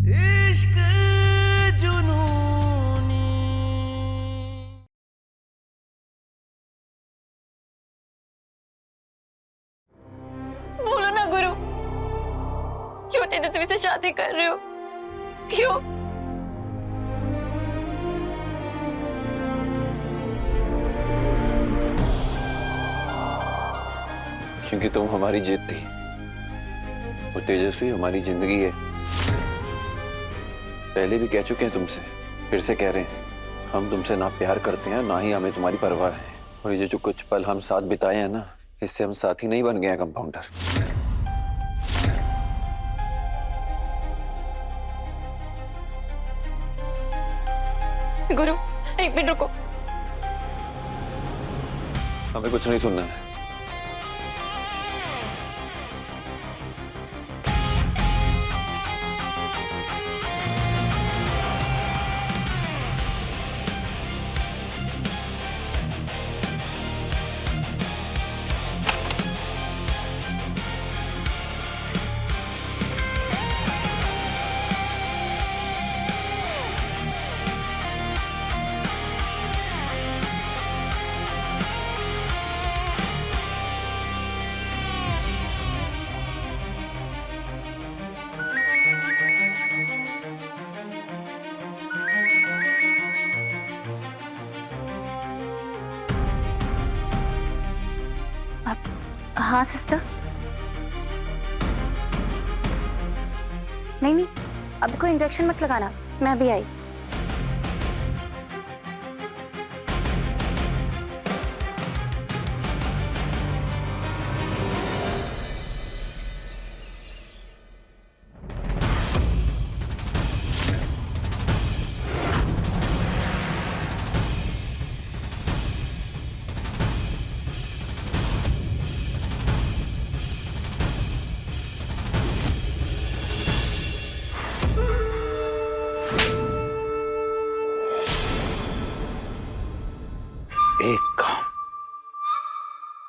इश्क जुनूनी। बोलो ना गुरु, क्यों तेजस्वी से शादी कर रहे हो? क्यों? क्योंकि तुम हमारी जीत थी और तेजस्वी हमारी जिंदगी है। पहले भी कह चुके हैं तुमसे, फिर से कह रहे हैं, हम तुमसे ना प्यार करते हैं ना ही हमें तुम्हारी परवाह है। और ये जो कुछ पल हम साथ बिताए हैं ना, इससे हम साथी नहीं बन गए हैं कंपाउंडर। गुरु एक मिनट रुको। हमें कुछ नहीं सुनना है। हाँ सिस्टर। नहीं नहीं, अब कोई इंजेक्शन मत लगाना, मैं भी आई।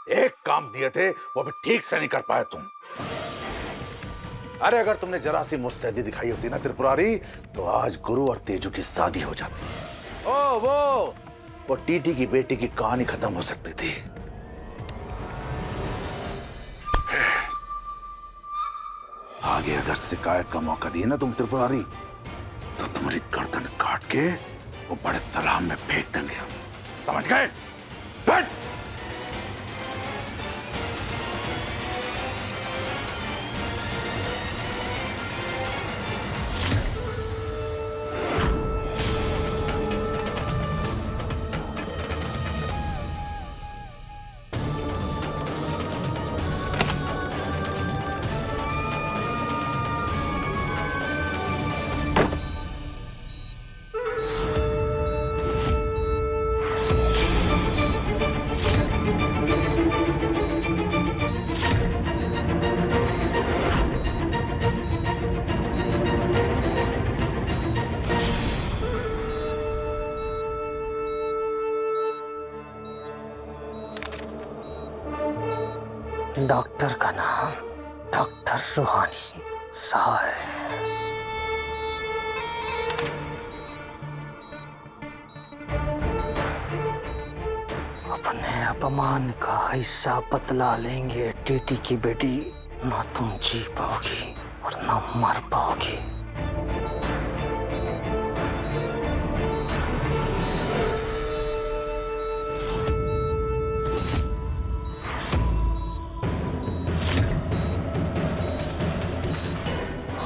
एक काम दिए थे वो भी ठीक से नहीं कर पाए तुम। अरे अगर तुमने जरा सी मुस्तैदी दिखाई होती ना त्रिपुरारी, तो आज गुरु और तेजू की शादी हो जाती। ओ वो टीटी की बेटी की कहानी खत्म हो सकती थी। आगे अगर शिकायत का मौका दिए ना तुम त्रिपुरारी, तो तुम्हारी गर्दन काट के वो बड़े तालाब में फेंक देंगे। समझ गए? बैठ। डॉक्टर का नाम डॉक्टर रूहानी शाह है। अपने अपमान का हिस्सा बतला लेंगे टीटी की बेटी। ना तुम जी पाओगी और ना मर पाओगी।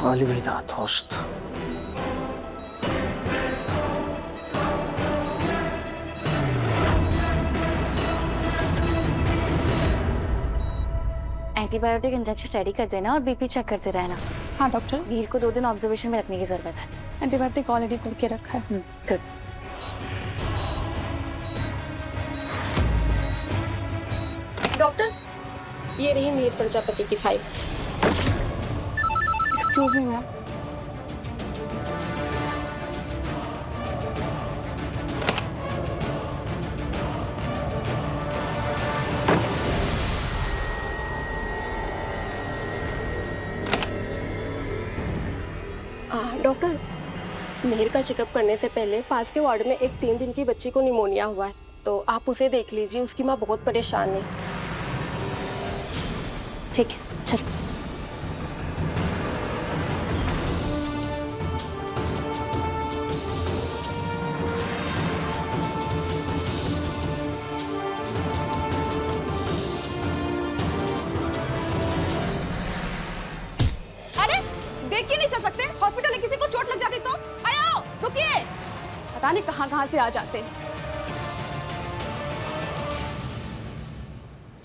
अलविदा दोस्त। एंटीबायोटिक इंजेक्शन रेडी कर देना और बीपी चेक करते रहना। हाँ डॉक्टर, वीर को 2 दिन ऑब्जर्वेशन में रखने की जरूरत है। एंटीबायोटिक ऑलरेडी करके रखा है। गुड। डॉक्टर, ये रही मीर प्रजापति की file. Excuse me ma'am. Doctor, Mehar का चेकअप करने से पहले पास के वार्ड में एक 3 दिन की बच्ची को निमोनिया हुआ है, तो आप उसे देख लीजिए। उसकी माँ बहुत परेशान है। ठीक है, चल। अरे देख ही नहीं चल सकते? हॉस्पिटल में किसी को चोट लग जाती तो? आयो, रुकिए। पता नहीं कहाँ से आ जाते।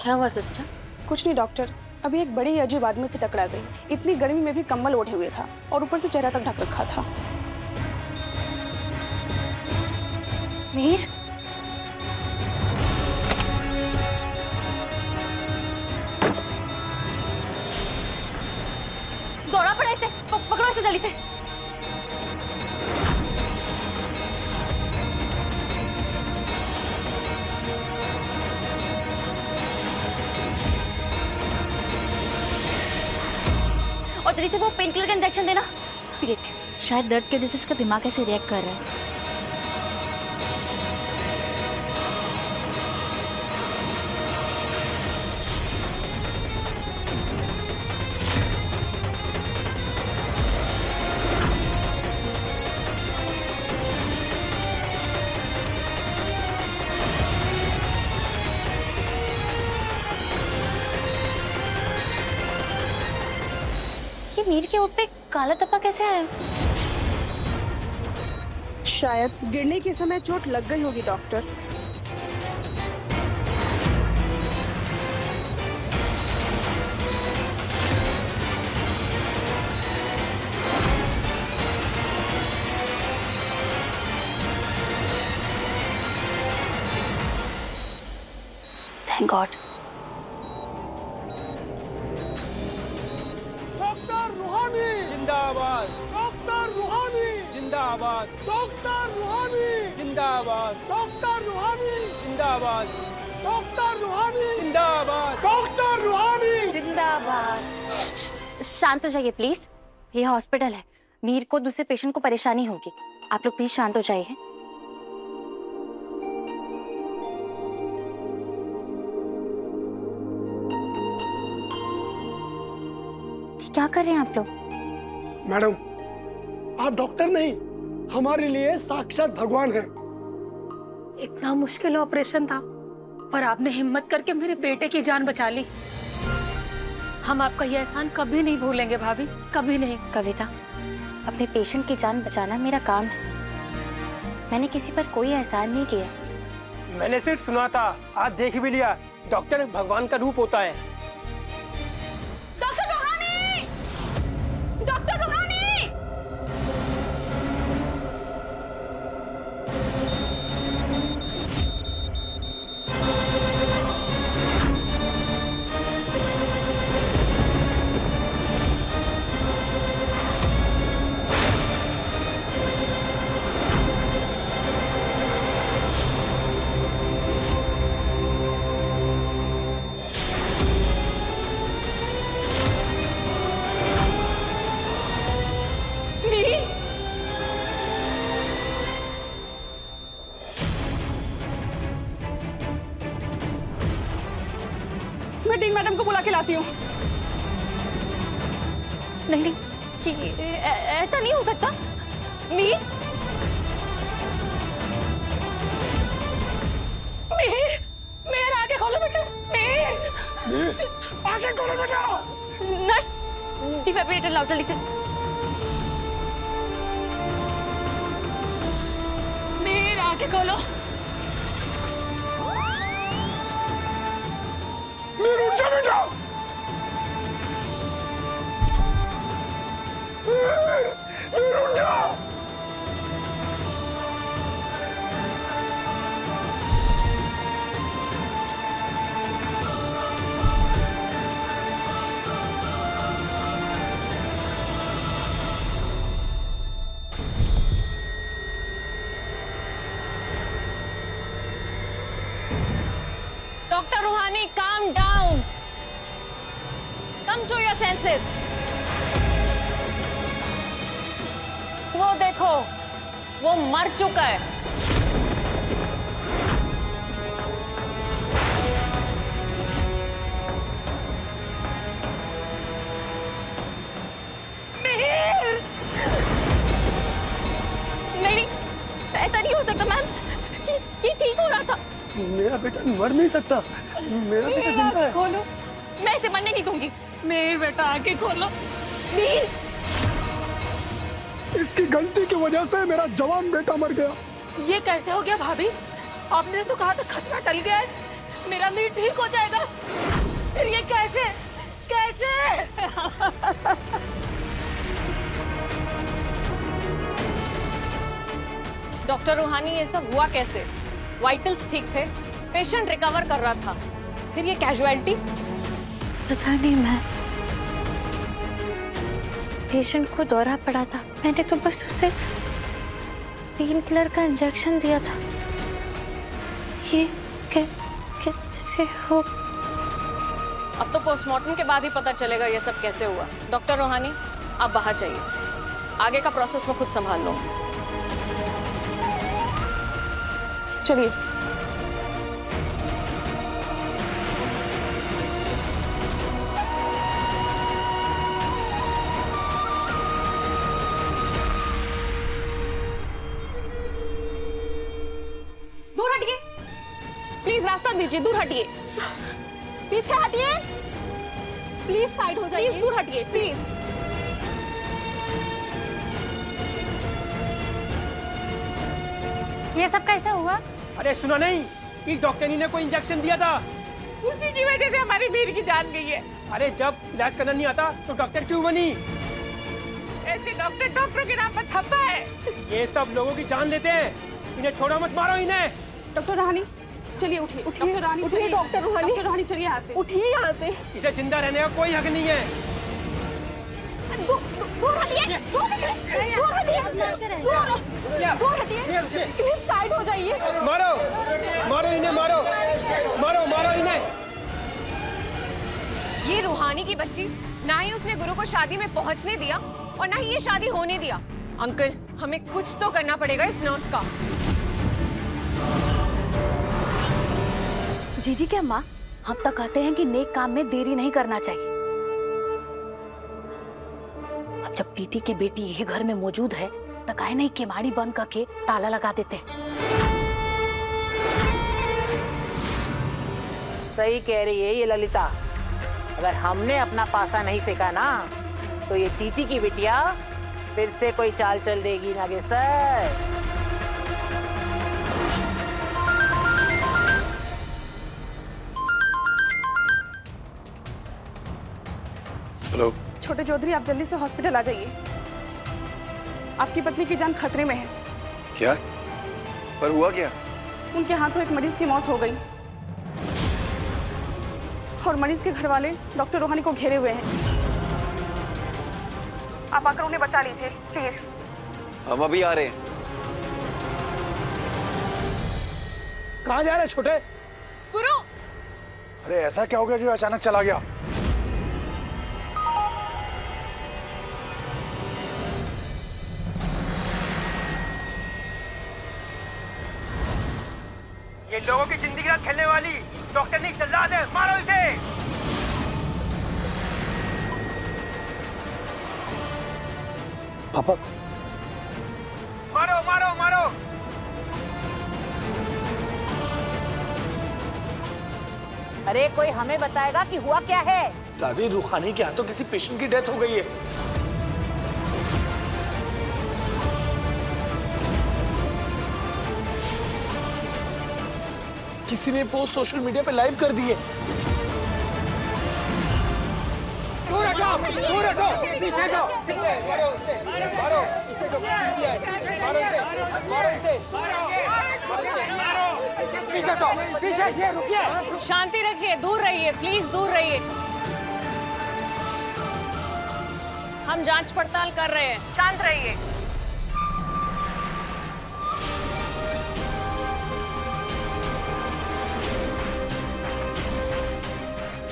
क्या हुआ सिस्टर? कुछ नहीं डॉक्टर, अभी एक बड़ी अजीब आदमी से टकरा गई। इतनी गर्मी में भी कम्बल ओढ़े हुए था और ऊपर से चेहरा तक ढक रखा था। मिहिर, दौड़ा पड़ा इसे, पकड़ो इसे जल्दी से। और जल्दी से वो पेन किलर का इंजेक्शन देना। वेट, शायद दर्द के वजह से इसका दिमाग ऐसे रिएक्ट कर रहा है। ये मीर के ओठ पे काला धब्बा कैसे आया? शायद गिरने के समय चोट लग गई होगी डॉक्टर। Thank God. डॉक्टर रूहानी जिंदाबाद। डॉक्टर रूहानी जिंदाबाद। डॉक्टर रूहानी जिंदाबाद। डॉक्टर रूहानी जिंदाबाद। डॉक्टर रूहानी जिंदाबाद। डॉक्टर रूहानी जिंदाबाद। शांत हो जाइए प्लीज, ये हॉस्पिटल है। मीर को दूसरे पेशेंट को परेशानी होगी। आप लोग प्लीज शांत हो जाइए। क्या कर रहे हैं आप लोग? मैडम, आप डॉक्टर नहीं, हमारे लिए साक्षात भगवान हैं। इतना मुश्किल ऑपरेशन था पर आपने हिम्मत करके मेरे बेटे की जान बचा ली। हम आपका यह एहसान कभी नहीं भूलेंगे भाभी, कभी नहीं। कविता, अपने पेशेंट की जान बचाना मेरा काम है। मैंने किसी पर कोई एहसान नहीं किया। मैंने सिर्फ सुना था, आज देख भी लिया। डॉक्टर भगवान का रूप होता है। डॉक्टर रूहानी! डॉक्टर रूहानी! मैं डीन मैडम को बुला के लाती हूँ। नहीं नहीं, ऐसा नहीं हो सकता। मीर, मीर, मीर आगे खोलो बेटा। मीर, आगे करो बेटा। नर्स, डिफिब्रिलेटर लाओ जल्दी से। मीर आगे खोलो। उठ जा बेटा। उठ जा। Dr. Ruhani, calm down. Come to your senses. वो मर चुका है। नहीं, ऐसा नहीं हो सकता मैम। ये ठीक हो रहा था। मेरा बेटा मर नहीं सकता, मेरा बेटा जिंदा है। खोलो, मैं इसे मरने नहीं दूंगी। मेरे बेटा आके खोलो। मीर, इसकी गलती की वजह से मेरा जवान बेटा मर गया। ये कैसे हो गया भाभी? आपने तो कहा था खतरा टल गया है, मेरा मीर ठीक हो जाएगा। फिर ये कैसे डॉक्टर रूहानी, ये सब हुआ कैसे? वाइटल्स ठीक थे, पेशेंट रिकवर कर रहा था, फिर ये कैजुअलिटी? पता नहीं मैम, पेशेंट को दौरा पड़ा था, मैंने तो बस उसे पेन किलर का इंजेक्शन दिया था। ये कैसे हो? अब तो पोस्टमार्टम के बाद ही पता चलेगा ये सब कैसे हुआ। डॉक्टर रूहानी, आप बाहर जाइए, आगे का प्रोसेस मैं खुद संभाल लूंगी। चलिए। दूर हटिए, प्लीज रास्ता दीजिए, दूर हटिए, पीछे हटिए, प्लीज साइड हो जाइए, प्लीज दूर हटिए, प्लीज। ये सब कैसे हुआ? अरे सुना नहीं, एक डॉक्टरनी ने कोई इंजेक्शन दिया था, उसी की वजह से हमारी मीर की जान गई है। अरे जब इलाज करना नहीं आता तो डॉक्टर क्यों बनी? ऐसे डॉक्टरों के नाम पर थप्पा है। ये सब लोगों की जान लेते हैं, इन्हें छोड़ो मत, मारो इन्हें। डॉक्टर रूहानी चलिए, उठिए, डॉक्टर रूहानी उठिए, डॉक्टर रूहानी चलिए यहाँ से, उठिए यहाँ से। इसे जिंदा रहने का कोई हक नहीं है। दूर हटिए, दूर हटिए, दूर हटिए, प्लीज साइड हो जाइए। मारो मारो इन्हें, मारो मारो मारो इन्हें। ये रूहानी की बच्ची, ना ही उसने गुरु को शादी में पहुंचने दिया और ना ही ये शादी होने दिया। अंकल, हमें कुछ तो करना पड़ेगा इस नर्स का। जीजी के अम्मा, हम तो कहते हैं कि नेक काम में देरी नहीं करना चाहिए। अब जब टीटी की बेटी यही घर में मौजूद है तो काहे नहीं केमाड़ी बंद करके ताला लगा देते हैं। सही कह रही है ये ललिता। अगर हमने अपना पासा नहीं फेंका ना तो ये टीटी की बिटिया फिर से कोई चाल चल देगी नागेश्वर। हेलो। छोटे चौधरी, आप जल्दी से हॉस्पिटल आ जाइए, आपकी पत्नी की जान खतरे में है। क्या? पर हुआ क्या? उनके हाथों एक मरीज की मौत हो गई और मरीज के घर वाले डॉक्टर रूहानी को घेरे हुए हैं। आप आकर उन्हें बचा लीजिए प्लीज। हम अभी आ रहे हैं। कहाँ जा रहे छोटे? गुरु, अरे ऐसा क्या हो गया जो अचानक चला गया? ये लोगों की जिंदगी का खेलने वाली डॉक्टर नहीं चल रहा है, मारो इसे। पापा, मारो मारो मारो। अरे कोई हमें बताएगा कि हुआ क्या है? दादी, रूहानी के हाथों किसी पेशेंट की डेथ हो गई है। किसी ने पोस्ट सोशल मीडिया पे लाइव कर दी है। दूर हटो, दूर हटो, पीछे हटो, पीछे मारो उसे, मारो इसे, जो किया है, मारो इसे, मारो इसे, पीछे हटो, पीछे हटिए, रुकिए। शांति रखिए, दूर रहिए, प्लीज दूर रहिए। हम जांच पड़ताल कर रहे हैं, शांत रहिए।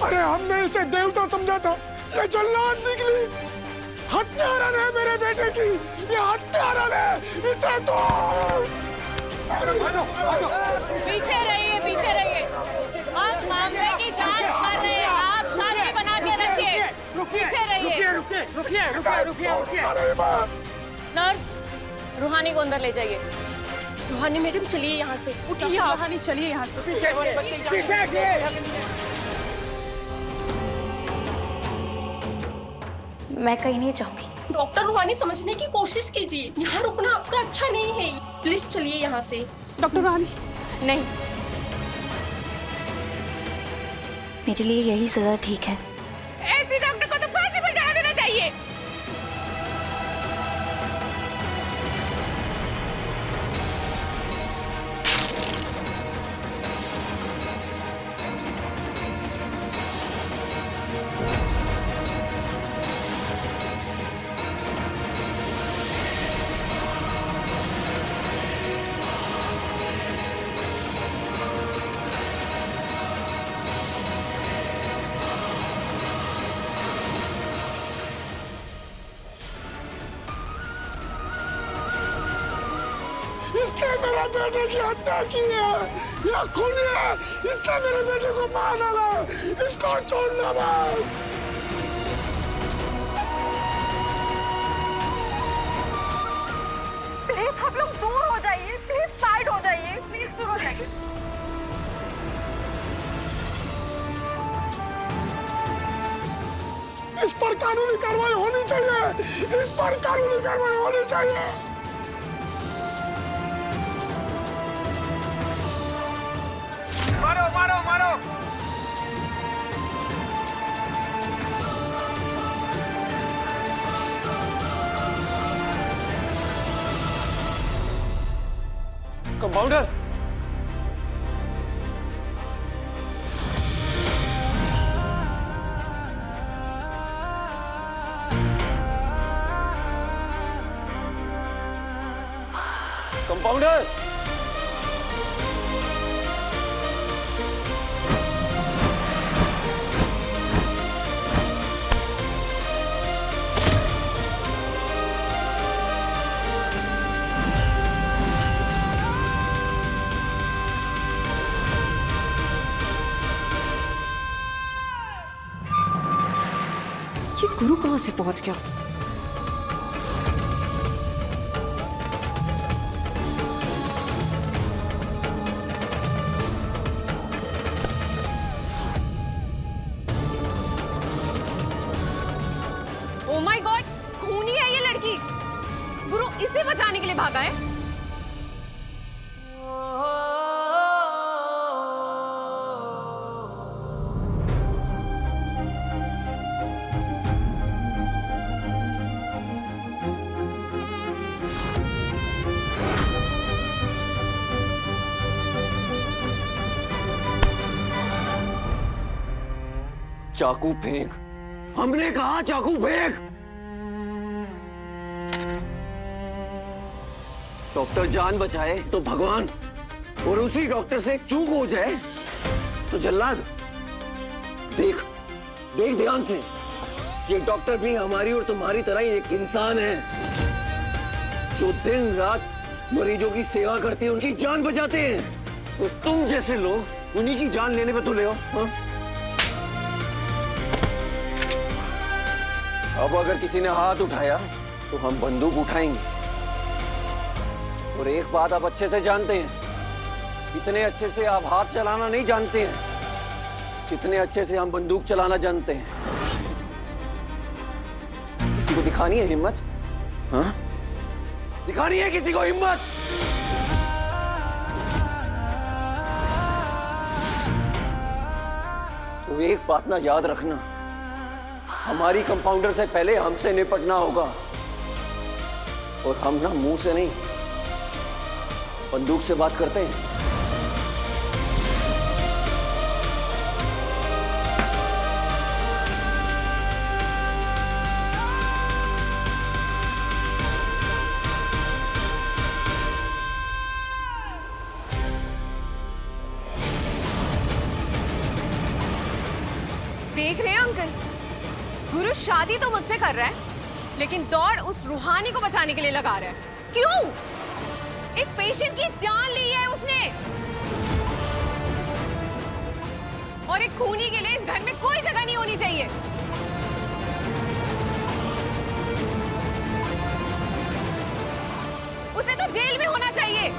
अरे हमने इसे देवता समझा था, ये जल्लाद निकली। हत्यारा है मेरे बेटे की, ये हत्यारा है, इसे तो पीछे रहिए। हम मामले की जांच कर रहे हैं, आप शांति बना के रखिए। पीछे रहिए। अरे माँ, नर्स, रूहानी को अंदर ले जाइए। रूहानी मैडम चलिए यहाँ से, उठिए आप। रूहानी चलिए यहाँ से। पीछे हटिए। मैं कहीं नहीं जाऊंगी। डॉक्टर रूहानी समझने की कोशिश कीजिए, यहाँ रुकना आपका अच्छा नहीं है, प्लीज चलिए यहाँ से। डॉक्टर रूहानी, नहीं, मेरे लिए यही सजा ठीक है। ऐसी डॉक्टर को तो फांसी पर चढ़ा देना चाहिए। इसने मेरे बेटे की हत्या की है, ये खूनी है, इसने मेरे बेटे को मार डाला, इसको छोड़ना मत। प्लीज आप लोग दूर हो जाइए, प्लीज साइड हो जाइए, प्लीज दूर हो जाइए। इस पर कानूनी कार्रवाई होनी चाहिए, इस पर कानूनी कार्रवाई होनी चाहिए। मारो मारो मारो। कंपाउंडर, कंपाउंडर, ये गुरु कहाँ से पहुंच गया? ओ माय गॉड, खूनी है ये लड़की। गुरु इसे बचाने के लिए भागा है। चाकू फेंक, हमने कहा चाकू फेंक। डॉक्टर जान बचाए तो भगवान, और उसी डॉक्टर से चूक हो जाए तो जल्लाद। देख देख ध्यान से, ये डॉक्टर भी हमारी और तुम्हारी तरह ही एक इंसान है जो दिन रात मरीजों की सेवा करते हैं, उनकी जान बचाते हैं। और तुम जैसे लोग उन्हीं की जान लेने पे तुले हो। हाँ? अब अगर किसी ने हाथ उठाया तो हम बंदूक उठाएंगे। और एक बात आप अच्छे से जानते हैं, इतने अच्छे से आप हाथ चलाना नहीं जानते हैं जितने अच्छे से हम बंदूक चलाना जानते हैं। किसी को दिखानी है हिम्मत? हाँ, दिखानी है किसी को हिम्मत? तो एक बात ना याद रखना, हमारी कंपाउंडर से पहले हमसे निपटना होगा। और हम ना मुंह से नहीं, बंदूक से बात करते हैं। देख रहे हैं अंकल, गुरु शादी तो मुझसे कर रहा है, लेकिन दौड़ उस रूहानी को बचाने के लिए लगा रहा है। क्यों? एक पेशेंट की जान ली है उसने, और एक खूनी के लिए इस घर में कोई जगह नहीं होनी चाहिए। उसे तो जेल में होना चाहिए।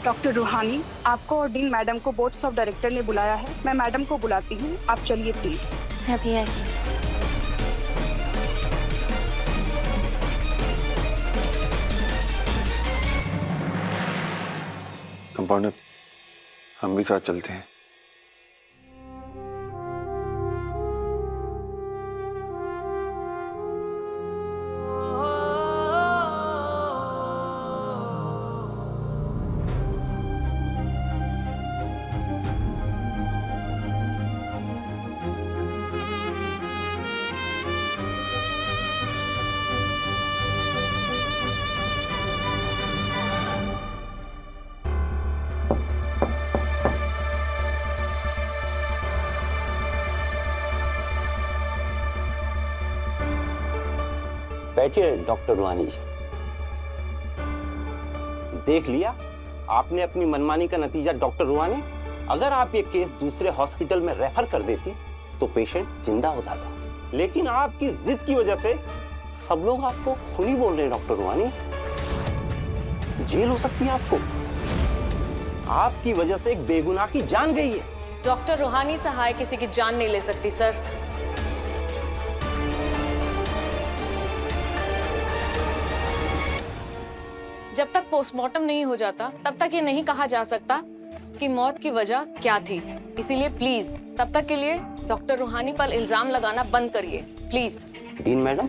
डॉक्टर रूहानी, आपको और डीन मैडम को बोर्ड ऑफ डायरेक्टर ने बुलाया है। मैं मैडम को बुलाती हूँ, आप चलिए प्लीज। मैं भी आई। कंपाउंडर, हम भी साथ चलते हैं। बैठिए डॉक्टर रूहानी जी। देख लिया आपने अपनी मनमानी का नतीजा डॉक्टर रूहानी। अगर आप ये केस दूसरे हॉस्पिटल में रेफर कर देती तो पेशेंट जिंदा होता था, लेकिन आपकी जिद की वजह से सब लोग आपको खूनी बोल रहे हैं डॉक्टर रूहानी। जेल हो सकती है आपको। आपकी वजह से एक बेगुनाह की जान गई है। डॉक्टर रूहानी सहाय किसी की जान नहीं ले सकती सर। जब तक पोस्टमार्टम नहीं हो जाता तब तक ये नहीं कहा जा सकता कि मौत की वजह क्या थी। इसीलिए प्लीज तब तक के लिए डॉक्टर रूहानी पर इल्जाम लगाना बंद करिए प्लीज। डीन मैडम,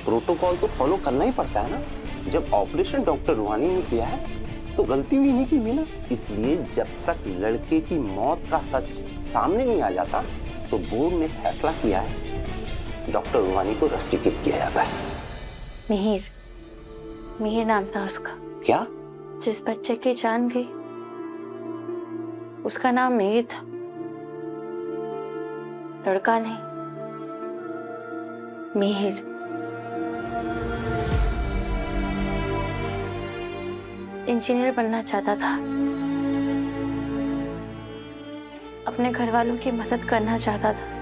प्रोटोकॉल तो फॉलो करना ही पड़ता है ना। जब ऑपरेशन डॉक्टर रूहानी ने किया है तो गलती भी नहीं की भी ना। इसलिए जब तक लड़के की मौत का सच सामने नहीं आ जाता तो बोर्ड ने फैसला किया है डॉक्टर रूहानी को रस्टिकेट किया जाता है। मिहिर नाम था उसका। क्या? जिस बच्चे की जान गई उसका नाम मिहिर था, लड़का नहीं, मिहिर। इंजीनियर बनना चाहता था, अपने घर वालों की मदद करना चाहता था।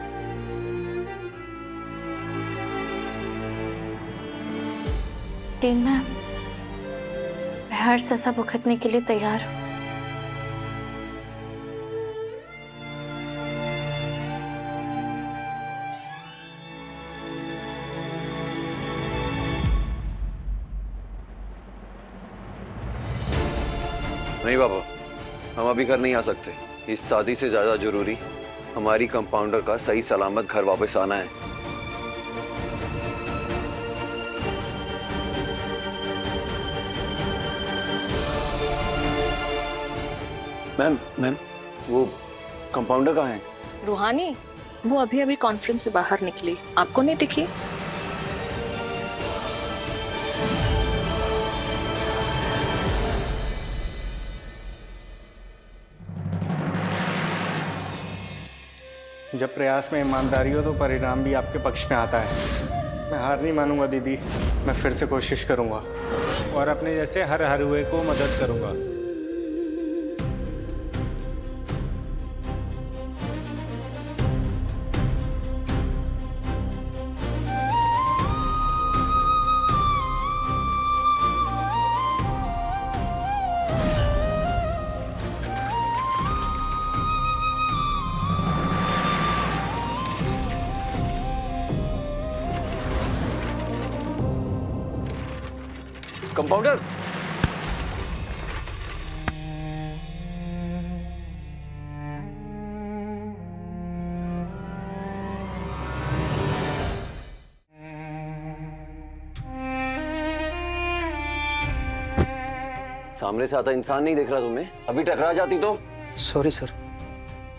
टीम में मैं हर सजा भुगतने के लिए तैयार हूं। नहीं बाबा, हम अभी घर नहीं आ सकते। इस शादी से ज्यादा जरूरी हमारी कंपाउंडर का सही सलामत घर वापस आना है। मैम वो कंपाउंडर कहाँ है? रूहानी वो अभी अभी कॉन्फ्रेंस से बाहर निकली, आपको नहीं दिखी? जब प्रयास में ईमानदारी हो तो परिणाम भी आपके पक्ष में आता है। मैं हार नहीं मानूंगा दीदी, मैं फिर से कोशिश करूंगा और अपने जैसे हर हुए को मदद करूंगा। कंपाउंडर, सामने से आता इंसान नहीं दिख रहा तुम्हें? अभी टकरा जाती तो? Sorry sir.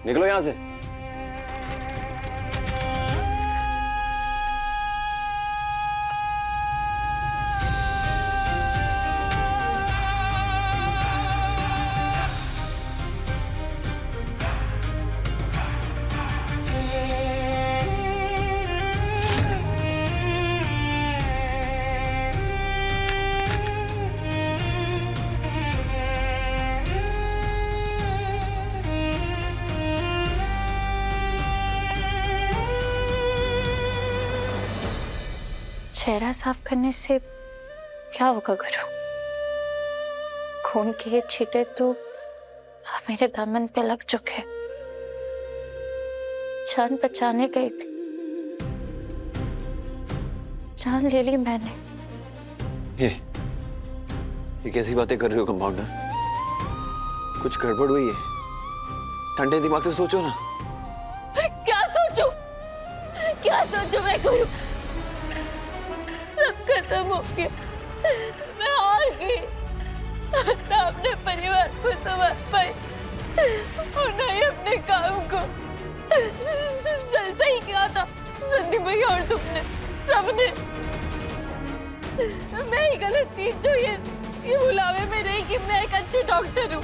निकलो यहां से। चेहरा साफ करने से क्या होगा गुरु? खून के ये छींटे तो मेरे दामन पे लग चुके। जान बचाने गई थी, जान ले ली मैंने। ये कैसी बातें कर रही हो कंपाउंडर? कुछ गड़बड़ हुई है? ठंडे दिमाग से सोचो ना। क्या सोचूं? क्या सोचूं मैं गुरु? सब खत्म हो गया, मैं हार गई। ना अपने परिवार को संभाल पाई और ना ही अपने काम को। सही कहा था संदीप भैया और तुमने, सबने। मैं ही गलत थी जो ये बुलावे में रही कि मैं एक अच्छी डॉक्टर हूँ,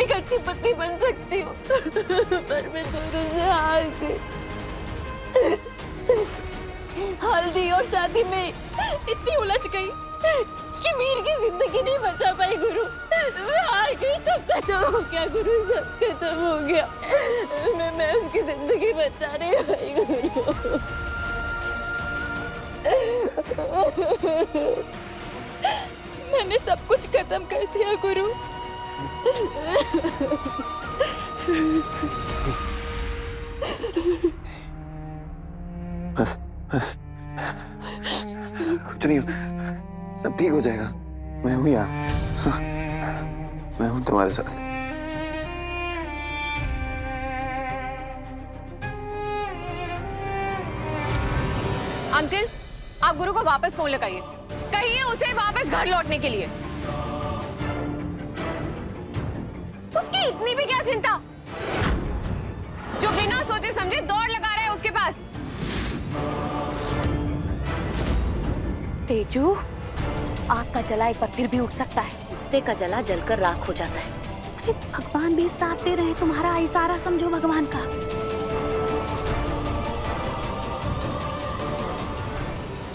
एक अच्छी पत्नी बन सकती हूँ, पर मैं दोनों से हार गई। हल्दी और शादी में इतनी उलझ गई कि मीर की जिंदगी नहीं बचा पाई गुरु। मैं हार गई, सब खत्म हो गया गुरु, सब खत्म हो गया। मैं उसकी जिंदगी बचा नहीं पाई गुरु। मैंने सब कुछ खत्म कर दिया गुरु। बस कुछ नहीं, सब ठीक हो जाएगा। मैं हूं यहाँ, हाँ, मैं हूं तुम्हारे साथ। अंकल, आप गुरु को वापस फोन लगाइए, कहिए उसे वापस घर लौटने के लिए। उसकी इतनी भी क्या चिंता जो बिना सोचे समझे दौड़ लगा रहा है उसके पास। तेजू, आग का जला एक बार फिर भी उठ सकता है, उससे का जला जलकर राख हो जाता है। अरे भगवान भी साथ दे रहे हैं तुम्हारा, इशारा समझो भगवान का।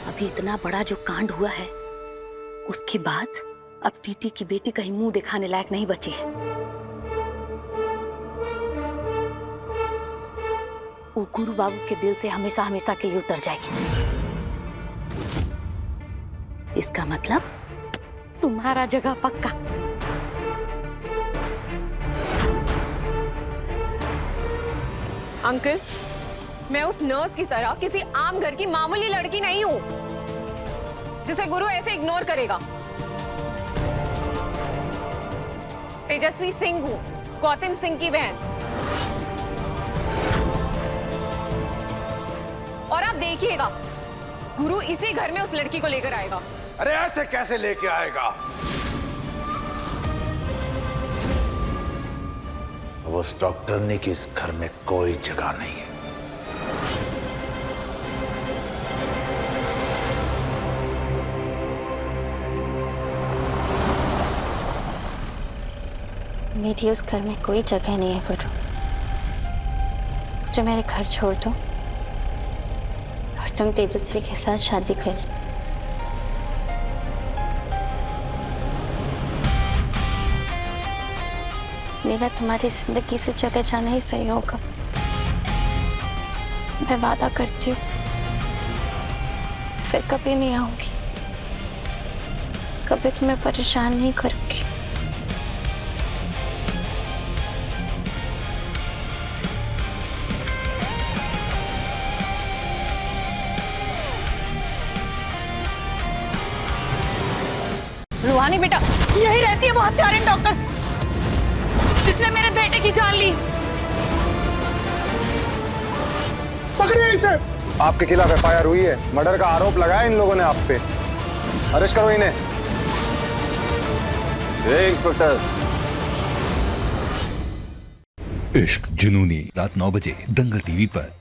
अभी इतना बड़ा जो कांड हुआ है, उसके बाद अब टीटी की बेटी कहीं मुंह दिखाने लायक नहीं बची है। वो गुरु बाबू के दिल से हमेशा हमेशा के लिए उतर जाएगी। इसका मतलब तुम्हारा जगह पक्का। अंकल, मैं उस नर्स की तरह किसी आम घर की मामूली लड़की नहीं हूं जिसे गुरु ऐसे इग्नोर करेगा। तेजस्वी सिंह हूं, गौतम सिंह की बहन। और आप देखिएगा, गुरु इसी घर में उस लड़की को लेकर आएगा। अरे ऐसे कैसे लेके आएगा? उस डॉक्टरनी की इस घर में कोई जगह नहीं है। मेरी उस घर में कोई जगह नहीं है गुरु। मुझे मेरे घर छोड़ दो और तुम तेजस्वी के साथ शादी कर लो। मेरा तुम्हारी जिंदगी से चले जाना ही सही होगा। मैं वादा करती हूँ फिर कभी नहीं आऊंगी, कभी तुम्हें परेशान नहीं करूंगी। रुहानी बेटा, यही रहती है वो हत्यारन डॉक्टर जिसने मेरे बेटे की जान ली। पकड़िए इसे। आपके खिलाफ एफआईआर हुई है, मर्डर का आरोप लगाया इन लोगों ने आप पे। अरेस्ट करो इन्हें। इंस्पेक्टर। इश्क जुनूनी, रात 9 बजे दंगल टीवी पर।